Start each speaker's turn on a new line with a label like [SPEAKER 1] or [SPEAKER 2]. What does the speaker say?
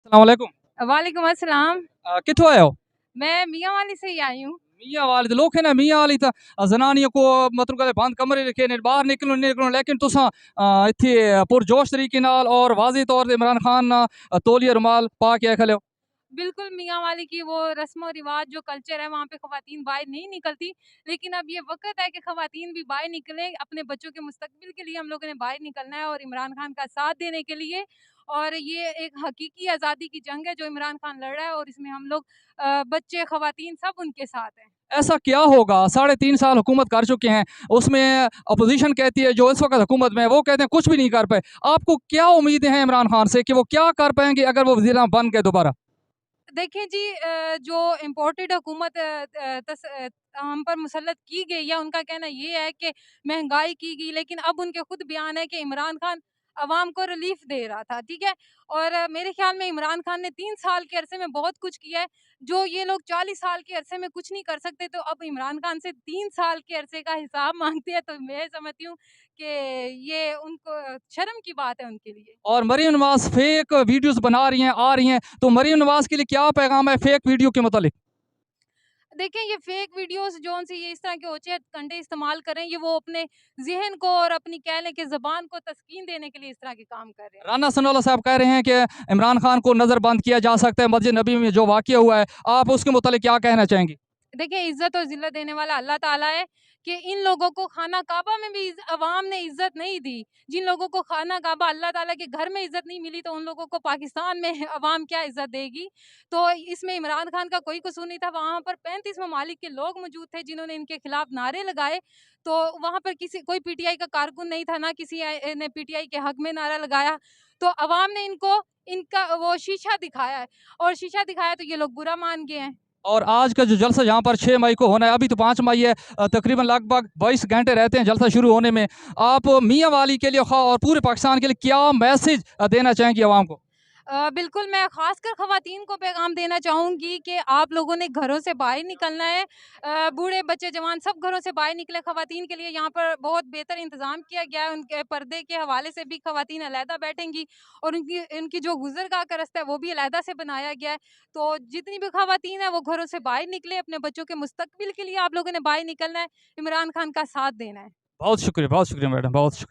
[SPEAKER 1] अस्सलाम वालेकुम।
[SPEAKER 2] वालेकुम अस्सलाम।
[SPEAKER 1] कित्थों आए हो?
[SPEAKER 2] मैं मियाँ वाली से ही आई हूँ।
[SPEAKER 1] मियाँ वाली ते लोग है ना मियाँ वाली ता जनानियों को मतलब कहते बंद कमरे रखे ने बाहर निकलो निकलो लेकिन तुसा इत्थे पुरजोश तरीके नाल और वाज़ेह तौर ते इमरान खान तौलिया रुमाल पा के आए खड़े हो।
[SPEAKER 2] बिल्कुल मियाँ वाली की वो रस्म और रिवाज जो कल्चर है वहाँ पे ख़वातीन बाहर नहीं निकलती। लेकिन अब ये वक़्त है कि ख़वातीन भी बाहर निकलें, अपने बच्चों के मुस्तक़बिल के लिए हम लोगों ने बाहर निकलना है और इमरान खान का साथ देने के लिए। और ये एक हकीकी आज़ादी की जंग है जो इमरान खान लड़ रहा है और इसमें हम लोग बच्चे, ख़वातीन सब उनके साथ हैं।
[SPEAKER 1] ऐसा क्या होगा? साढ़े 3 साल हुकूमत कर चुके हैं, उसमें अपोज़िशन कहती है जो इस वक़्त हुकूमत में है, वो कहते हैं कुछ भी नहीं कर पाए। आपको क्या उम्मीदें हैं इमरान खान से कि वो क्या कर पाएँगे अगर वो वज़ीर-ए-आज़म बन गए दोबारा?
[SPEAKER 2] देखिए जी जो इम्पोर्टेड हुकूमत हम पर मुसल्लत की गई है, उनका कहना ये है कि महँगाई की गई, लेकिन अब उनके खुद बयान है कि इमरान खान अवाम को रिलीफ़ दे रहा था, ठीक है? और मेरे ख़्याल में इमरान खान ने 3 साल के अरसे में बहुत कुछ किया है, जो ये लोग 40 साल के अरसे में कुछ नहीं कर सकते, तो अब इमरान खान से 3 साल के अरसे का हिसाब माँगते हैं, तो मैं समझती हूँ कि ये उनको शर्म की बात है उनके लिए।
[SPEAKER 1] और मरीम नवाज़ फेक वीडियोज़ बना रही हैं, आ रही हैं, तो मरीम नवाज़ के लिए क्या पैगाम है फेक वीडियो के मुतालिक?
[SPEAKER 2] देखिए, ये फ़ेक वीडियोज़ जौन-सी ये इस तरह के ओछे कंटेंट इस्तेमाल कर रहे हैं, ये वो अपने ज़हन को और अपनी कह लें कि ज़ुबान को तस्कीन देने के लिए इस तरह के काम कर रहे हैं।
[SPEAKER 1] राना सनाउल्लाह साहब कह रहे हैं कि इमरान खान को नज़रबंद किया जा सकता है मस्जिद नबी में जो वाक़या हुआ है। आप उसके मुतालिक क्या कहना चाहेंगी?
[SPEAKER 2] देखिए, इज़्ज़त और ज़िल्लत देने वाला अल्लाह ताला है कि इन लोगों को खाना काबा में भी अवाम ने इज़्ज़त नहीं दी। जिन लोगों को खाना काबा अल्लाह ताला के घर में इज़्ज़त नहीं मिली, तो उन लोगों को पाकिस्तान में अवाम क्या इज़्ज़त देगी? तो इसमें इमरान खान का कोई कसूर नहीं था। वहाँ पर 35 ममालिक के लोग मौजूद थे, जिन्होंने इनके खिलाफ नारे लगाए। तो वहाँ पर किसी कोई पीटीआई का कारकुन नहीं था, ना किसी ने पीटीआई के हक में नारा लगाया। तो अवाम ने इनको इनका वो शीशा दिखाया है और शीशा दिखाया तो ये लोग बुरा मान गए हैं।
[SPEAKER 1] और आज का जो जलसा यहाँ पर 6 मई को होना है, अभी तो 5 मई है, तकरीबन लगभग 22 घंटे रहते हैं जलसा शुरू होने में। आप मियाँ वाली के लिए ख़ा और पूरे पाकिस्तान के लिए क्या मैसेज देना चाहेंगी अवाम को?
[SPEAKER 2] बिल्कुल, मैं ख़ासकर ख़वातीन को पैगाम देना चाहूँगी कि आप लोगों ने घरों से बाहर निकलना है। बूढ़े, बच्चे, जवान सब घरों से बाहर निकले। ख़वातीन के लिए यहाँ पर बहुत बेहतर इंतज़ाम किया गया है। उनके पर्दे के हवाले से भी ख़वातीन अलहदा बैठेंगी और उनकी उनकी जो गुज़रगाह का रास्ता है, वो भी अलहदा से बनाया गया है। तो जितनी भी ख़वातीन हैं, वो घरों से बाहर निकलें। अपने बच्चों के मुस्तक़बिल के लिए आप लोगों ने बाहर निकलना है। इमरान खान का साथ देना है।
[SPEAKER 1] बहुत शुक्रिया मैडम, बहुत शुक्रिया।